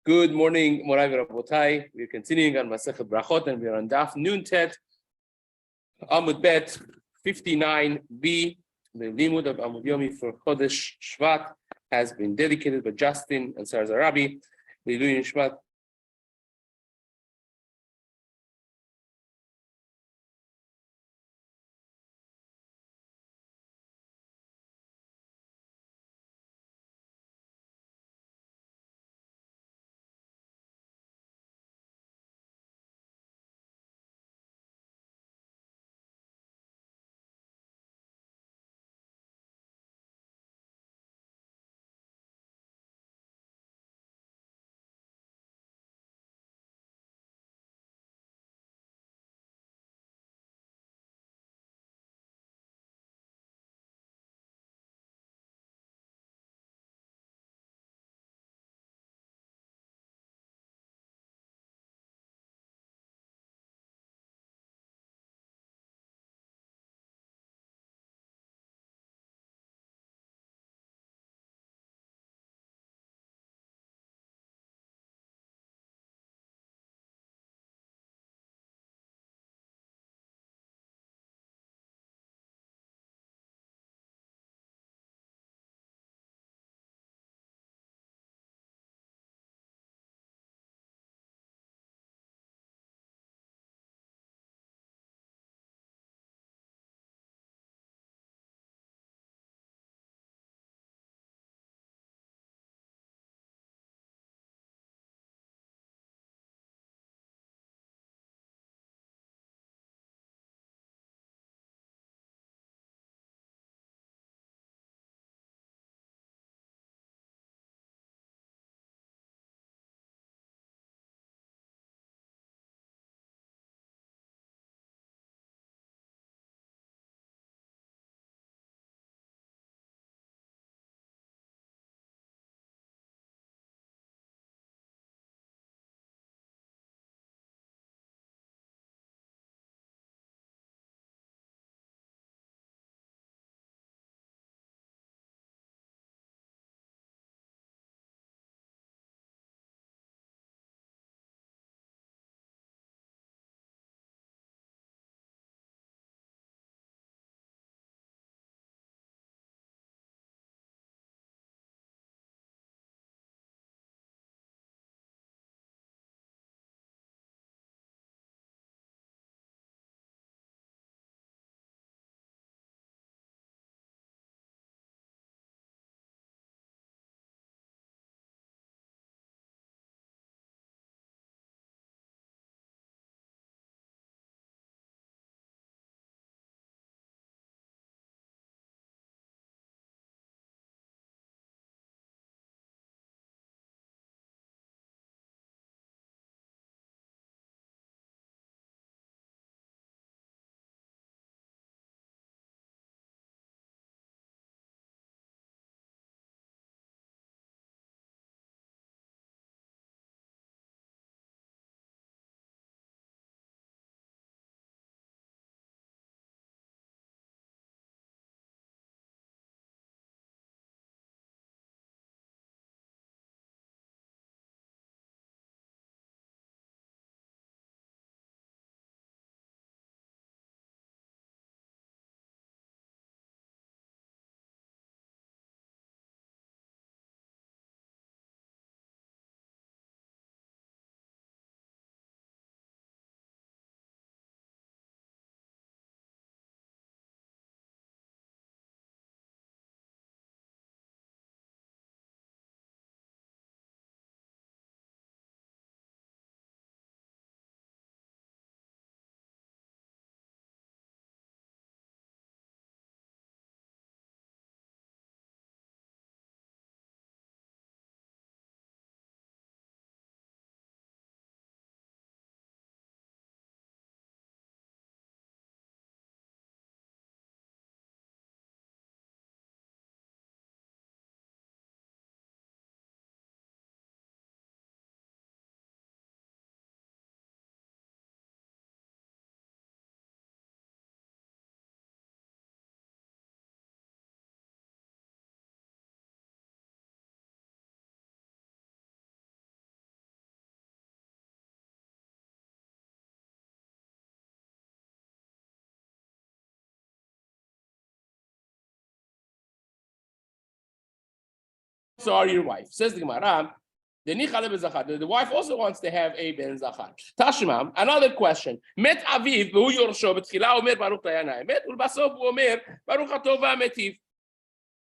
Good morning, Morai Rabotai. We're continuing on Masechet Berachot, and we're on Daf Nun Tet, Amud Bet 59b. The limud of Amud Yomi for Chodesh Shvat has been dedicated by Justin and Sarah Rabbi. Leilu Nishmat So are your wife. Says the Gemara, the wife also wants to have a ben zachar. Tashma, another question. Met aviv v'hu yorsho b'tchila omer baruch dayanai. Met ulbasof omer baruch hatov v'ametiv.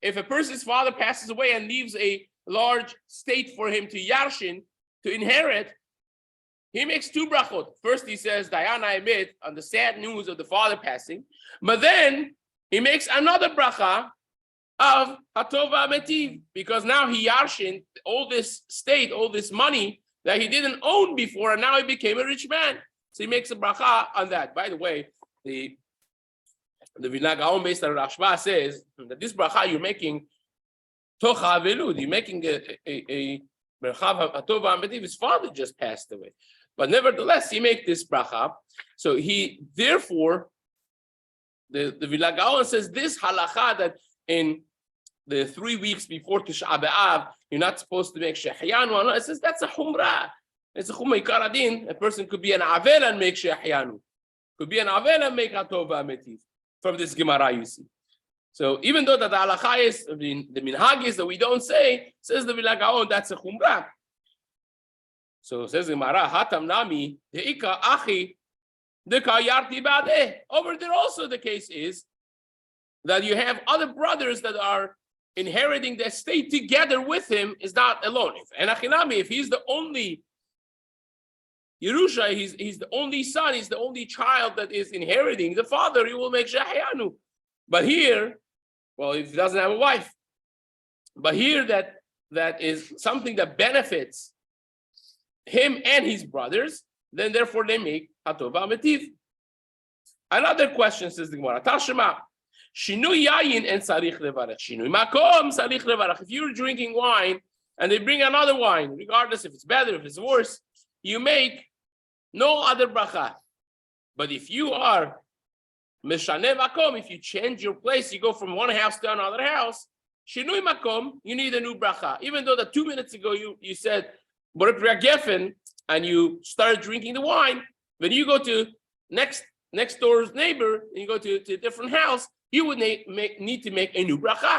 If a person's father passes away and leaves a large state for him to yarshin, to inherit, he makes two brachot. First he says dayanai mit on the sad news of the father passing, but then he makes another bracha of Hatova Metiv, because now he yarshin all this state, all this money that he didn't own before, and now he became a rich man. So he makes a bracha on that. By the way, the Vilna Gaon based on Rashba says that this bracha you're making Tocha Velud, you're making a bracha of Hatova Metiv. His father just passed away, but nevertheless he make this bracha. So he therefore the Vilna Gaon says this halacha that in the 3 weeks before Tisha B'Av, you're not supposed to make shehyanu. It says that's a humrah. It's a chumrah ikaradin. A person could be an avel and make shehyanu. Could be an avel and make hatova metiv. From this Gemara, you see. So even though that the halacha is, the minhag is that we don't say, says the Vilna Gaon, that's a chumrah. So says the Gemara, hatam nami deika achi deka yarti ba'deh. Over there also the case is that you have other brothers that are inheriting the estate together with him, is not alone. And Achinami, if he's the only Yerusha, he's the only son, he's the only child that is inheriting the father, he will make Shahyanu. But here, well, if he doesn't have a wife, but here that is something that benefits him and his brothers, then therefore they make Hatova Metiv. Another question, says the Gemara, Tashema. Shinui yayin and sarich levarach. Shinui makom sarich levarach. If you're drinking wine and they bring another wine, regardless if it's better, if it's worse, you make no other bracha. But if you are meshane makom, if you change your place, you go from one house to another house, shinui makom, you need a new bracha. Even though that 2 minutes ago you said borei priya gefen and you started drinking the wine, when you go to next door's neighbor and you go to a different house, you would need to make a new bracha,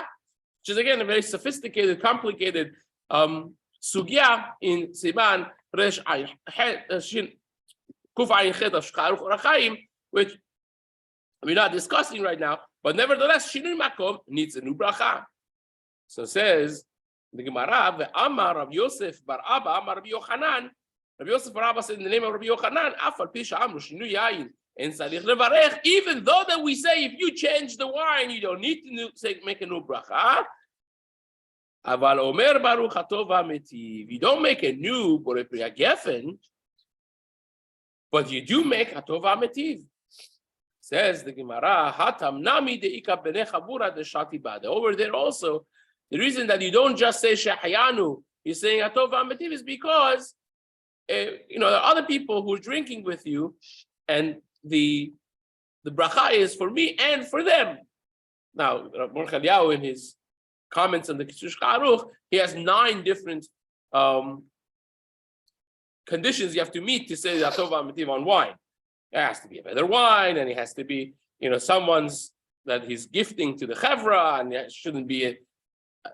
which is again a very sophisticated, complicated sugya in Siman Resh Shin Kuf Ayin Chet of Shcharuch Orachaim, which we're not discussing right now. But nevertheless, Shinui Makom needs a new bracha. So says the Gemara, "Ve'amar Rav Yosef bar Abba, Amar Rabbi Yochanan." Rabbi Yosef bar Abba said in the name of Rabbi Yochanan, "Afal Pisha Amru Shinui Yayin." And Salich Levarech, even though that we say if you change the wine, you don't need to make a new bracha. Aval Omer Baruch Hatova Metiv. You don't make a new borei priya gefen, but you do make Hatova Metiv. Says the Gemara, Hatam Nami deika b'nei chabura deshati bade. Over there also, the reason that you don't just say Shehayanu, you're saying Hatova Metiv is because there are other people who are drinking with you, and the bracha is for me and for them. Now, Mordechai Eliyahu, in his comments on the Kisush Aruch, he has 9 different conditions you have to meet to say the Hatova Metiv on wine. It has to be a better wine, and it has to be, someone's that he's gifting to the chevra, and it shouldn't be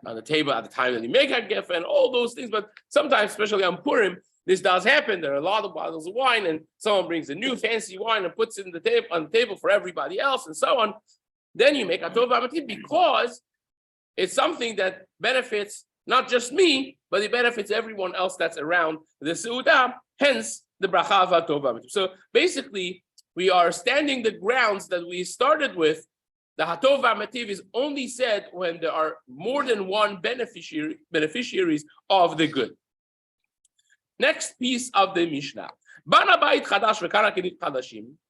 on the table at the time that you make a gift, and all those things. But sometimes, especially on Purim, this does happen. There are a lot of bottles of wine, and someone brings a new fancy wine and puts it on the table for everybody else, and so on. Then you make Hatova Metiv because it's something that benefits not just me, but it benefits everyone else that's around the Seudah. Hence the bracha of Hatova Metiv. So basically, we are standing the grounds that we started with. The Hatova Metiv is only said when there are more than one beneficiaries of the good. Next piece of the Mishnah.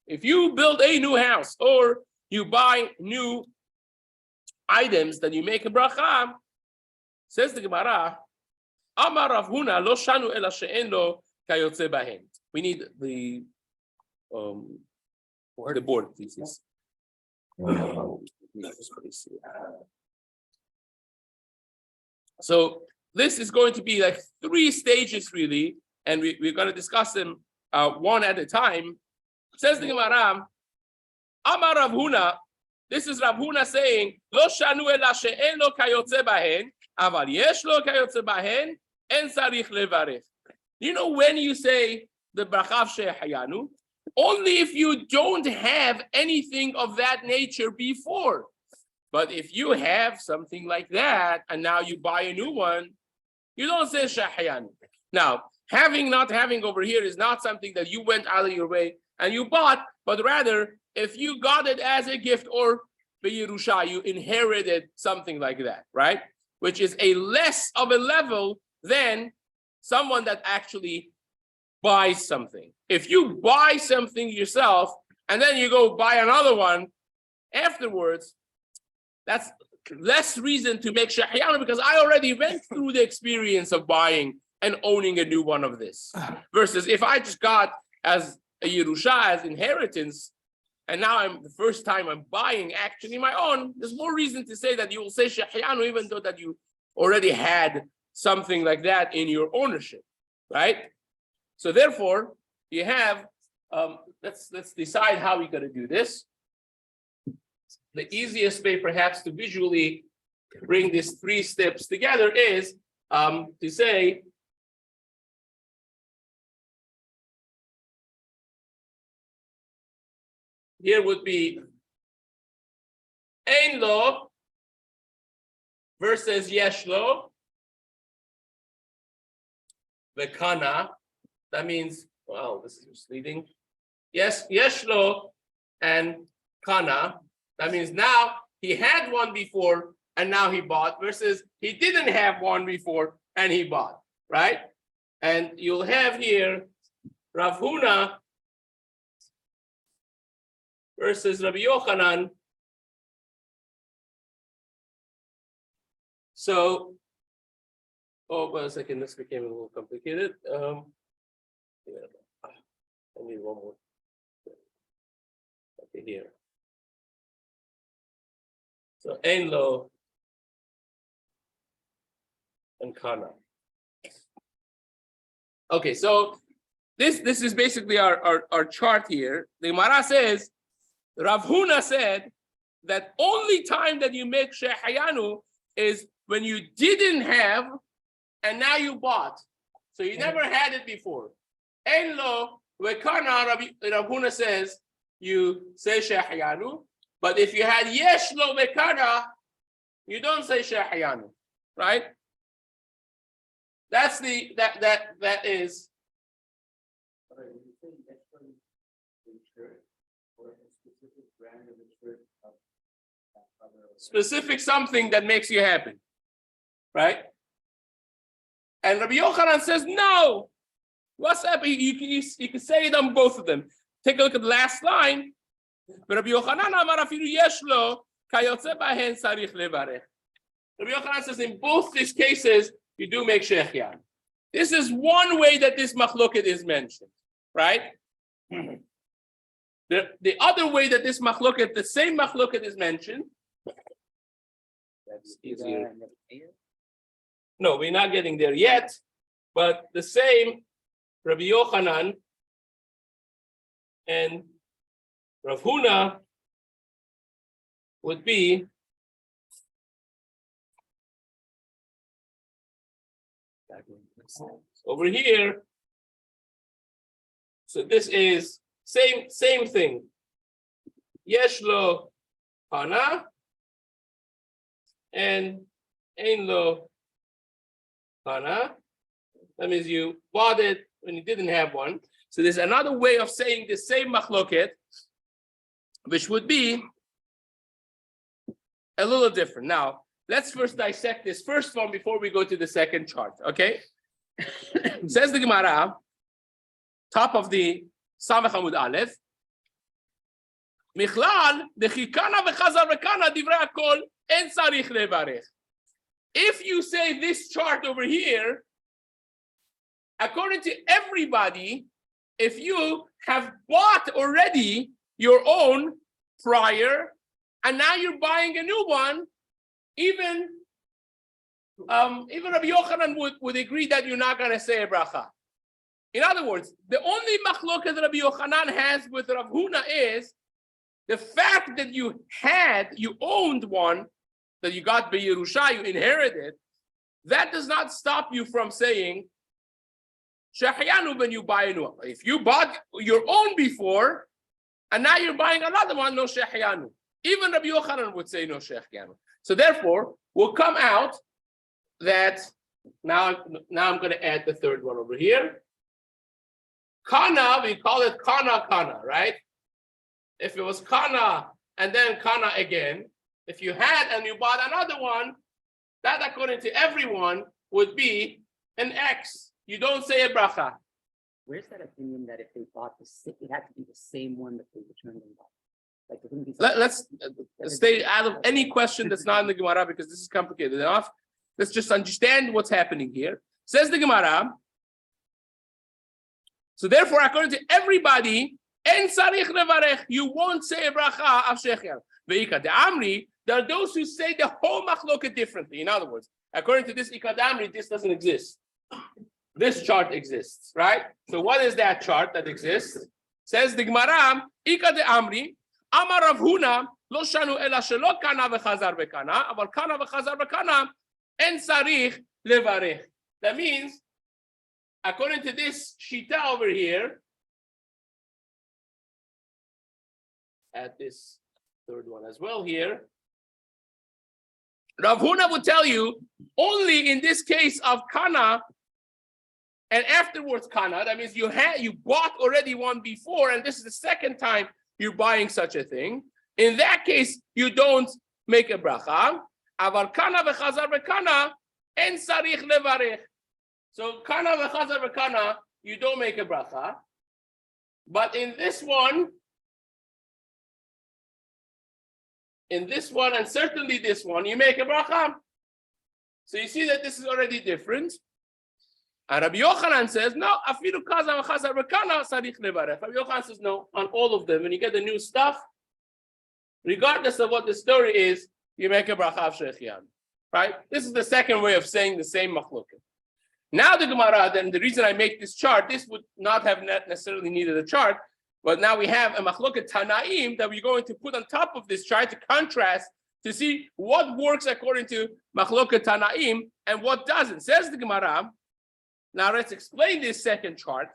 If you build a new house or you buy new items, then you make a bracha. Says the Gemara, Amar Rav Huna lo shanu ela she'en lo kayotze bahen. We need the board, please. So this is going to be like 3 stages really, and we're going to discuss them one at a time. Says the Gemara, Amar Rav Huna, this is Rav Huna saying, Lo shanu ela she'en lo kayotze bahen, Aval yesh lo kayotze bahen, en tzarich levarech. You know when you say the bracha of shehayanu? Only if you don't have anything of that nature before. But if you have something like that, and now you buy a new one, you don't say shehayanu. Now, having, not having over here is not something that you went out of your way and you bought, but rather, if you got it as a gift or b'yerusha, you inherited something like that, right? Which is a less of a level than someone that actually buys something. If you buy something yourself and then you go buy another one afterwards, that's less reason to make shehayanu, because I already went through the experience of buying and owning a new one of this. Versus if I just got as a yerusha, as inheritance, and now I'm the first time I'm buying actually my own, there's more reason to say that you will say shehayanu, even though that you already had something like that in your ownership, right? So therefore, you have, let's decide how we're going to do this. The easiest way perhaps to visually bring these three steps together is to say, here would be ein lo versus yesh lo, v'kana. That means, wow, this is misleading. Yes, yesh lo and kana. That means now he had one before and now he bought, versus he didn't have one before and he bought, right? And you'll have here Rav Huna versus Rabbi Yochanan. So, oh, wait a second, this became a little complicated. I need one more. Okay, here. So, ein lo and kana. Okay, so this is basically our chart here. The Gemara says, Rav Huna said that only time that you make shehayanu is when you didn't have and now you bought. So you never had it before. Ein lo v'kana, Rav Huna says you say shehayanu, but if you had yesh lo v'kana, you don't say shehayanu, right? That's that is. Specific something that makes you happy, right? And Rabbi Yochanan says, no. What's up? You can say it on both of them. Take a look at the last line. Rabbi Yochanan amar afilu yesh lo kayotze bahen tzarich levarech. Rabbi Yochanan says, in both these cases, you do make shehyan. This is one way that this machloket is mentioned, right? The other way that this machloket, the same machloket is mentioned. That's easier. No, we're not getting there yet, but the same Rabbi Yochanan and Rav Huna would be over here. So this is same thing. Yesh lo kana and ein lo kana. That means you bought it when you didn't have one. So there's another way of saying the same machloket, which would be a little different. Now, let's first dissect this first one before we go to the second chart, okay? Says the Gemara, top of the Samech Amud Aleph, Michlal, dechikana v'chazar v'kana divrei hakol en tzarich levarech. If you say this chart over here, according to everybody, if you have bought already your own prior, and now you're buying a new one, even Rabbi Yochanan would agree that you're not going to say a bracha. In other words, the only machloket that Rabbi Yochanan has with Rav Huna is the fact that you owned one that you got by Yerusha, you inherited, that does not stop you from saying Shehyanu when you buy a new one. If you bought your own before, and now you're buying another one, no Shehyanu. Even Rabbi Yochanan would say no Shehyanu. So therefore, we'll come out that now I'm going to add the third one over here. Kana, we call it kana, right? If it was kana and then kana again, if you had and you bought another one, that according to everyone would be an X. You don't say a bracha. Where's that opinion that if they bought it had to be the same one that they returned and bought? Like it wouldn't be. Let's stay out of any question that's not in the Gemara because this is complicated enough. Let's just understand what's happening here. Says the Gemara. So therefore, according to everybody, en sarich levarech, you won't say a bracha of shecher. Ve'ika de'amri, there are those who say the whole machloket differently. In other words, according to this ika de'amri, this doesn't exist. This chart exists, right? So what is that chart that exists? Says the Gemara, ika de'amri, amar Rav Huna, lo shanu ela shelo kana v'chazar v'kana, aval kana v'chazar v'kana, en sarich levarech. That means, according to this shita over here, add this third one as well here, Rav Huna would tell you, only in this case of kana, and afterwards kana, that means you bought already one before, and this is the second time you're buying such a thing. In that case, you don't make a bracha. Aval kana v'chazar v'kana, en sarich levarech. So kana v'chazar v'kana, you don't make a bracha. But in this one, and certainly this one, you make a bracha. So you see that this is already different. And Rabbi Yochanan says, no, afilu kaza v'chazar v'kana sarich levarech. Rabbi Yochanan says, no, on all of them, when you get the new stuff, regardless of what the story is, you make a bracha of shechian. Right? This is the second way of saying the same machloket. Now the Gemara, then the reason I make this chart, this would not have necessarily needed a chart, but now we have a machloket Tanaim that we're going to put on top of this chart to contrast, to see what works according to machloket Tanaim and what doesn't. Says the Gemara. Now let's explain this second chart.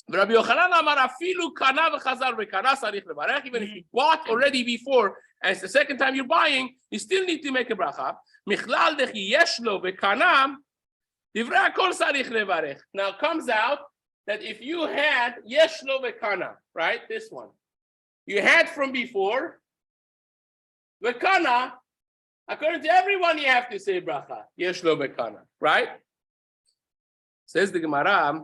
Rabbi Yochanan amar afilu kana v'chazar v'kana sarich levarech. Even if you bought already before, and it's the second time you're buying, you still need to make a bracha. Michlal dechi yesh lo v'kana divrei hakol sarich levarech. Now it comes out that if you had yesh lo v'kana, right, this one, you had from before, v'kana, according to everyone, you have to say bracha. Yesh lo v'kana, right? Says the Gemara.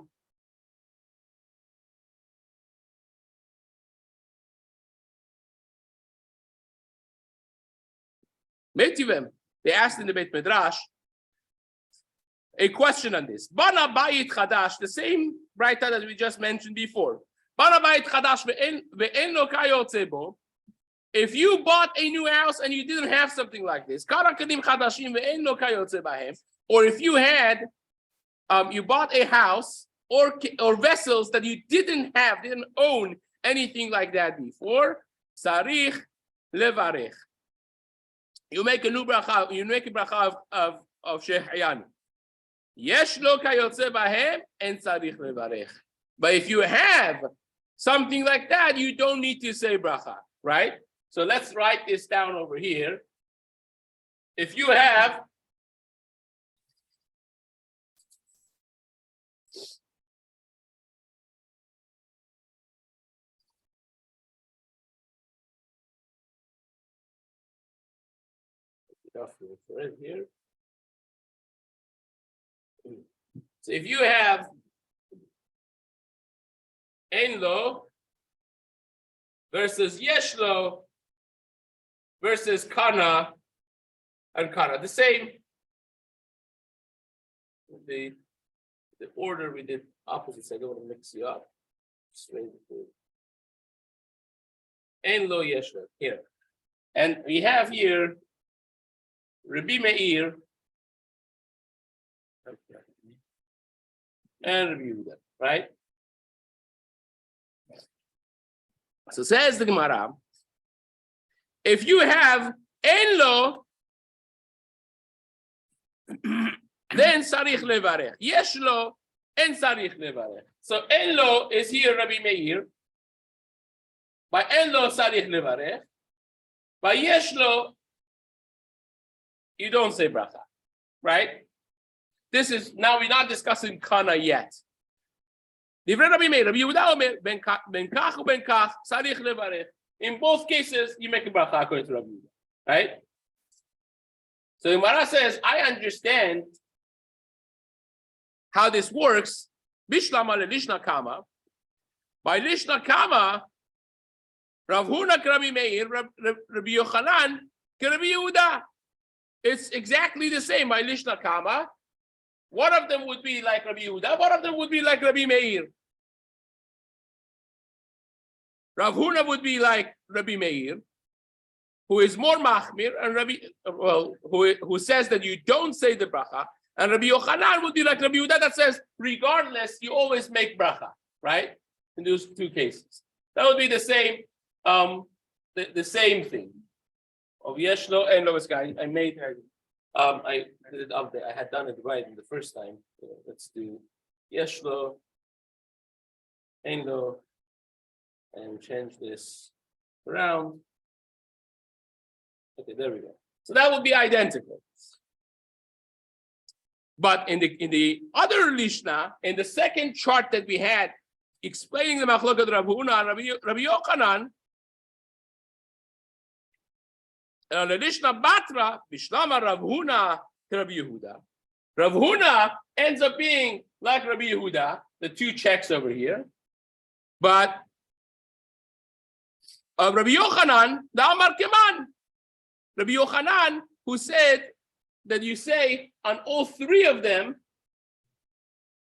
They asked in the Beit Midrash a question on this. Bana bayit chadash, the same writer that we just mentioned before. Bana bayit chadash ve'en lo kayotze bo. If you bought a new house and you didn't have something like this, or if you had, you bought a house or vessels that you didn't own anything like that before, sarich levarech. You make a new bracha. You make a bracha of shehyanu. Yesh lo kayotze bahem and sarich levarech. But if you have something like that, you don't need to say bracha, right? So let's write this down over here. If you have here. So if you have ein lo versus yesh lo versus kana and kana, the same. The order we did opposites. I don't want to mix you up. Ein lo yesh lo here, and we have here Rabbi Meir and Rabbi Yehuda, right? So says the Gemara, if you have ein lo then sarich levarech. Yesh lo en sarich levarech. So en lo is here Rabbi Meir. By en lo sarich levarech. By yesh lo, you don't say bracha, right? This is, now we're not discussing kana yet. Divrei Rabbi Meir, Rabbi Yehuda Omer, ben kach uben kach, sarich levarech. In both cases, you make a bracha according to Rabbi Yehuda, right? So the Gemara says, I understand how this works. Bishlama le lishna kama. By lishna kama, Rav Huna Rabbi Meir, Rabbi Yochanan, Rabbi Yehuda. It's exactly the same by lishna kama. One of them would be like Rabbi Yehuda, one of them would be like Rabbi Meir. Rav Huna would be like Rabbi Meir, who is more machmir, and who says that you don't say the bracha, and Rabbi Yochanan would be like Rabbi Yehuda that says, regardless, you always make bracha, right? In those two cases, that would be the same, the same thing. Of Yeshlo and Lois guy, I made her. I did it up there. I had done it right in the first time. So let's do Yeshlo, Enlo, and change this around. Okay, there we go. So that would be identical. But in the other Lishna, in the second chart that we had, explaining the Machlokat Rav Huna and Rabbi Yochanan, the Lishna Batra, Bishlama Rav Huna to Rabbi Yehuda. Rav Huna ends up being like Rabbi Yehuda, the two checks over here. But Rabbi Yochanan, the Amar Keman, Rabbi Yochanan, who said that you say on all three of them,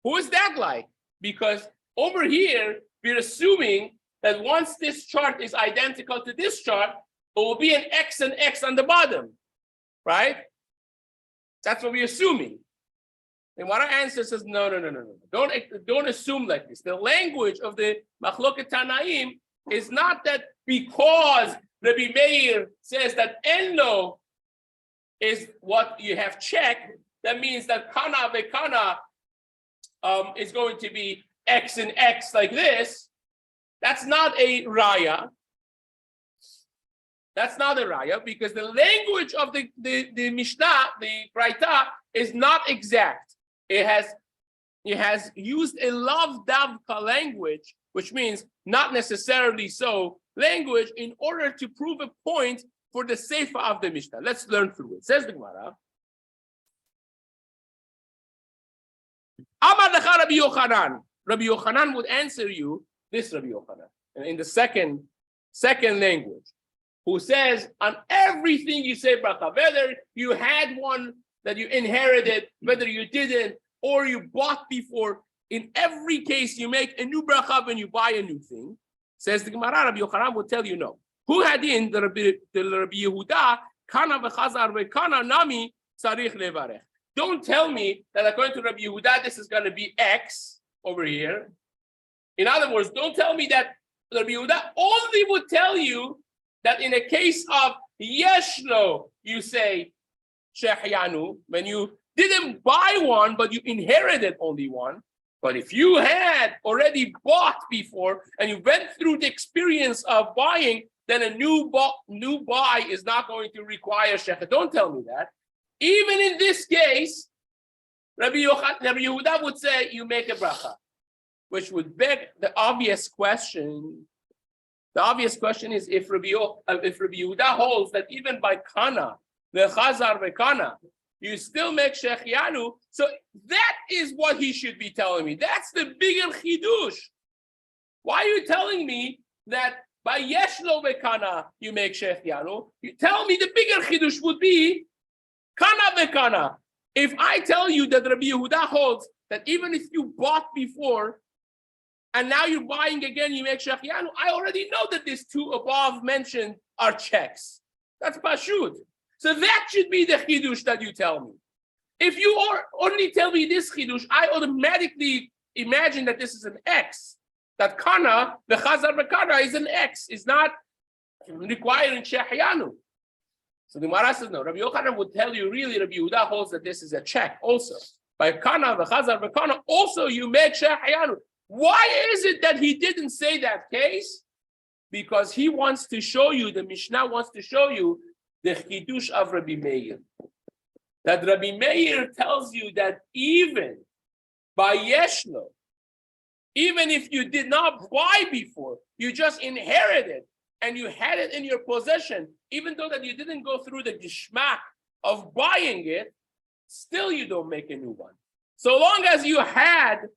who is that like? Because over here, we're assuming that once this chart is identical to this chart, it will be an X and X on the bottom, right? That's what we're assuming. And what our answer says, no. Don't assume like this. The language of the Machloket Tanaim is not that because Rabbi Meir says that Enlo is what you have checked, that means that Kana Vekana is going to be X and X like this. That's not a Raya. That's not a Raya, because the language of the Mishnah, the Braita, is not exact. It has used a lav davka language, which means not necessarily so language, in order to prove a point for the Seifa of the Mishnah. Let's learn through it. Says the Gemara, Amar lecha Rabbi Yochanan. Rabbi Yochanan would answer you, this Rabbi Yochanan, and in the second language, who says on everything you say bracha, whether you had one that you inherited, whether you didn't, or you bought before, in every case you make a new bracha when you buy a new thing. Says the Gemara, Rabbi Yochanan will tell you no. Who had in the Rabbi Yehuda, kana v'chazar v'kana nami tzarich levarech. Don't tell me that according to Rabbi Yehuda, this is going to be X over here. In other words, don't tell me that Rabbi Yehuda only would tell you that in a case of Yeshlo, you say Shehyanu, when you didn't buy one, but you inherited only one. But if you had already bought before and you went through the experience of buying, then a new buy is not going to require Shechet. Don't tell me that. Even in this case, Rabbi Yehuda would say you make a bracha, which would beg the obvious question. The obvious question is if Rabbi Yehuda holds that even by kana, the chazar v'kana, you still make shechianu. So that is what he should be telling me. That's the bigger chidush. Why are you telling me that by yeshlo v'kana you make shechianu? You tell me the bigger chidush would be kana v'kana. If I tell you that Rabbi Yehuda holds that even if you bought before and now you're buying again, you make shechianu, I already know that these two above mentioned are checks. That's pashut. So that should be the chidush that you tell me. If you only tell me this chidush, I automatically imagine that this is an X. That kana, the chazar v'kana is an X, is not requiring shechianu. So the Gemara says no. Rabbi Yochanan would tell you really Rabbi Yehuda holds that this is a check also. By kana v'chazar v'kana also you make shehayanu. Why is it that he didn't say that case? Because he wants to show you, the Mishnah wants to show you the chidush of Rabbi Meir. That Rabbi Meir tells you that even by Yeshlo, even if you did not buy before, you just inherited and you had it in your possession, even though that you didn't go through the gishmak of buying it, still you don't make a new one. So long as you had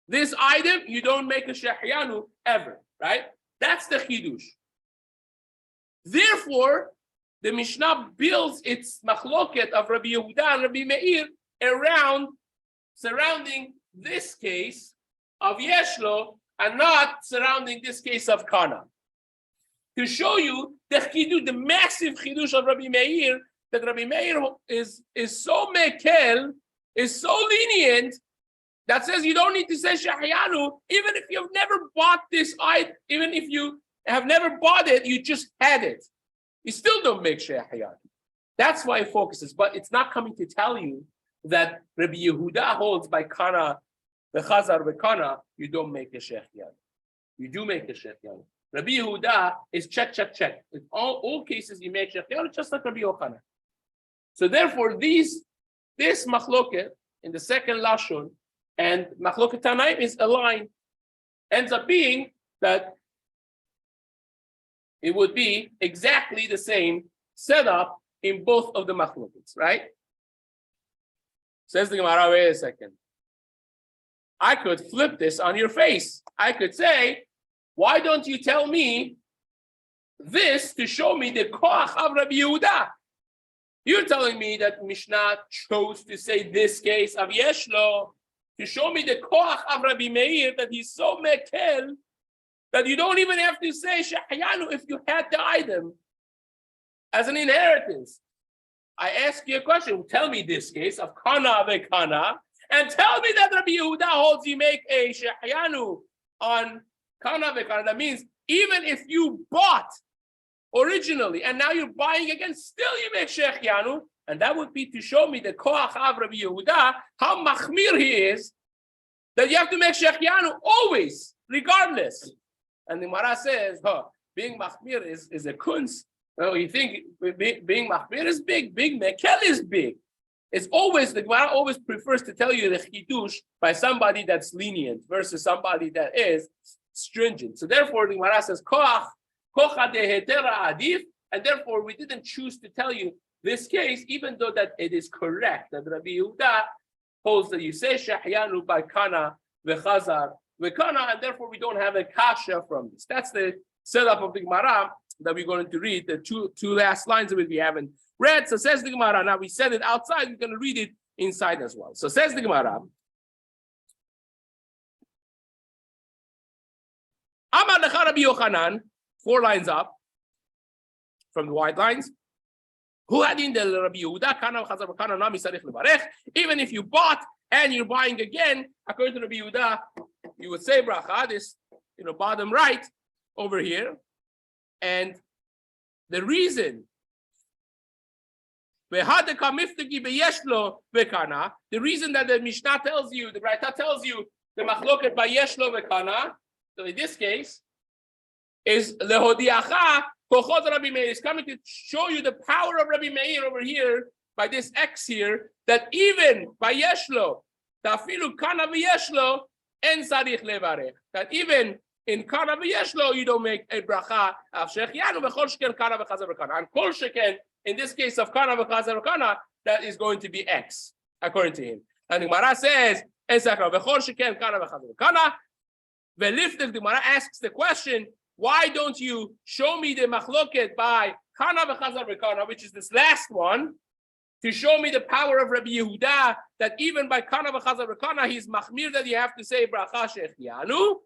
this item, you don't make a shehyanu ever, right? That's the chidush. Therefore, the Mishnah builds its machloket of Rabbi Yehuda and Rabbi Meir surrounding this case of Yeshlo and not surrounding this case of Kana. To show you the chidush, the massive chidush of Rabbi Meir, that Rabbi Meir is so mekel, is so lenient, that says you don't need to say Shahyanu, even if you've never bought this item, even if you have never bought it, you just had it. You still don't make Shahyanu. That's why it focuses, but it's not coming to tell you that Rabbi Yehuda holds by Kana, the Chazar Kana, you don't make a Shahyanu. You do make a Shahyanu. Rabbi Yehuda is check. In all cases, you make Shahyanu, just like Rabbi Yochanan. So therefore, this machloket in the second Lashon and machloket Tanaim is aligned. Ends up being that it would be exactly the same setup in both of the machlokets, right? Says the Gemara, wait a second. I could flip this on your face. I could say, why don't you tell me this to show me the koach of Rabbi Yehuda? You're telling me that Mishnah chose to say this case of Yeshlo to show me the koach of Rabbi Meir, that he's so mekel that you don't even have to say Shahyanu if you had the item as an inheritance. I ask you a question. Tell me this case of Kana v'Kana, and tell me that Rabbi Yehuda holds you make a Shahyanu on Kana v'Kana. That means even if you bought originally and now you're buying again, still you make Shahyanu, and that would be to show me the Koach of Rabbi Yehuda, how machmir he is, that you have to make Shahyanu always, regardless. And the Gemara says, being machmir is a kunz. Oh, you think being machmir is big? Big mekel is big. It's always, the Gemara always prefers to tell you the chidush by somebody that's lenient versus somebody that is stringent. So therefore, the Gemara says, kocha dehetera adif, and therefore we didn't choose to tell you this case, even though that it is correct that Rabbi Yehuda holds that you say shahyanu by kana v'chazar v'kana, and therefore we don't have a kasha from this. That's the setup of the Gemara that we're going to read, the two last lines of it we haven't read. So says the Gemara, now we said it outside, we're going to read it inside as well. So says the Gemara, Amar lecha Rabbi Yochanan, 4 lines up from the white lines. Who had in the Rabbi Yehuda, kana v'chazar v'kana nami sarich levarech. Even if you bought and you're buying again, according to Rabbi Yehuda, you would say bracha, this, bottom right over here. And the reason, the reason that the Mishnah tells you, the Braita tells you, the machloket by Yeshlo v'kana, so in this case, is lehodiacha kochot Rabbi Meir. Is coming to show you the power of Rabbi Meir over here by this X here, that even by Yeshlo, tafilu kana v'yeshlo en sarich levarech, that even in kana v'yeshlo you don't make a bracha of shechianu v'chol sheken kana v'chazar v'kana, and kol sheken in this case of kana v'chazar v'kana, that is going to be X according to him. And the Gemara says en sakra v'chol sheken kana v'chazar v'kana. Veliftek, the Gemara asks the question, why don't you show me the machloket by kana v'chazar v'kana, which is this last one, to show me the power of Rabbi Yehuda, that even by kana v'chazar v'kana, he's machmir that you have to say bracha shechianu.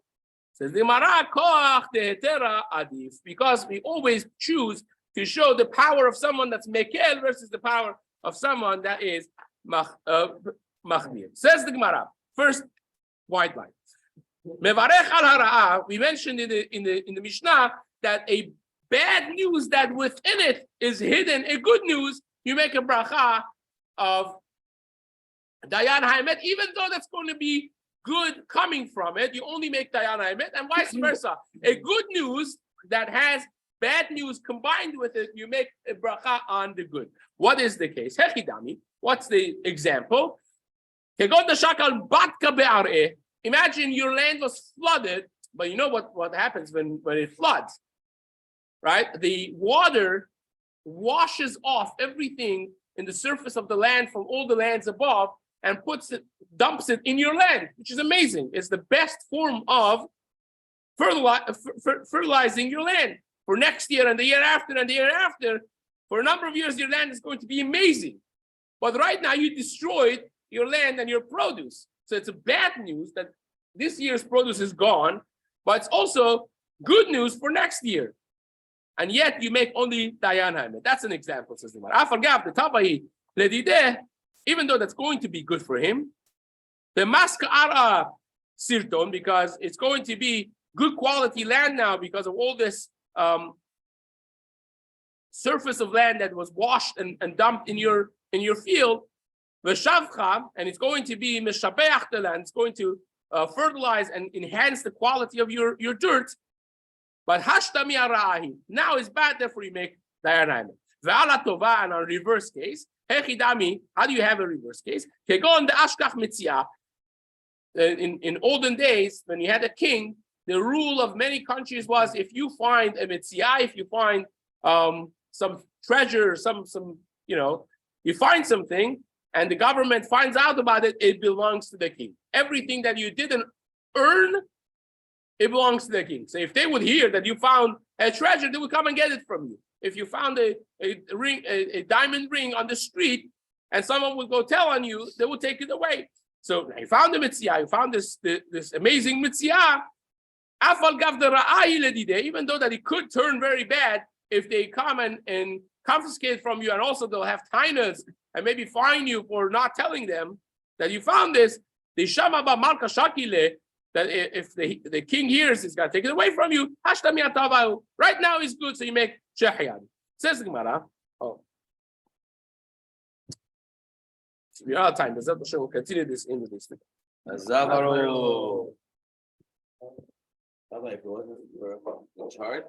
Says the Gemara, koach dehetera adif, because we always choose to show the power of someone that's mekel versus the power of someone that is machmir. Says the Gemara, first white line. Mevarech al hara'ah, we mentioned in the Mishnah that a bad news that within it is hidden a good news, you make a bracha of Dayan Haemet, even though that's going to be good coming from it, you only make Dayan Haemet, and vice versa. A good news that has bad news combined with it, you make a bracha on the good. What is the case? Hechidami. What's the example? Imagine your land was flooded, but you know what happens when it floods, right? The water washes off everything in the surface of the land from all the lands above and dumps it in your land, which is amazing. It's the best form of fertilizing your land for next year and the year after and the year after. For a number of years, your land is going to be amazing. But right now, you destroyed your land and your produce. So it's a bad news that this year's produce is gone, but it's also good news for next year. And yet you make only Dayan Haemet. That's an example, says the Gemara. I forgot the Tabahi Ledideh, even though that's going to be good for him. The Maska'ara Sirton, because it's going to be good quality land now because of all this surface of land that was washed and dumped in your field. V'shavcha, and it's going to be Meshabeach the land. It's going to fertilize and enhance the quality of your dirt. But hashtami arahi, now is bad, therefore you make Dayan Haemet. Ve'ala tova, and on reverse case, hechidami, how do you have a reverse case? Kegon the ashkach mitzia. In olden days, when you had a king, the rule of many countries was if you find a mitzia, if you find some treasure, you find something, and the government finds out about it, it belongs to the king. Everything that you didn't earn, it belongs to the king. So if they would hear that you found a treasure, they would come and get it from you. If you found a ring, a diamond ring on the street, and someone would go tell on you, they would take it away. So you found the mitzvah, you found this amazing mitzvah. Even though that it could turn very bad if they come and confiscate from you, and also they'll have tainas and maybe fine you for not telling them that you found this. The Shamaba Malka Shakile, that if the king hears, he's going to take it away from you. Right now is good, so you make Shehyan. Says the Gemara. Oh. So we are out of time. We'll continue this in the district. Zavaro. Rabbi, if you want to chart.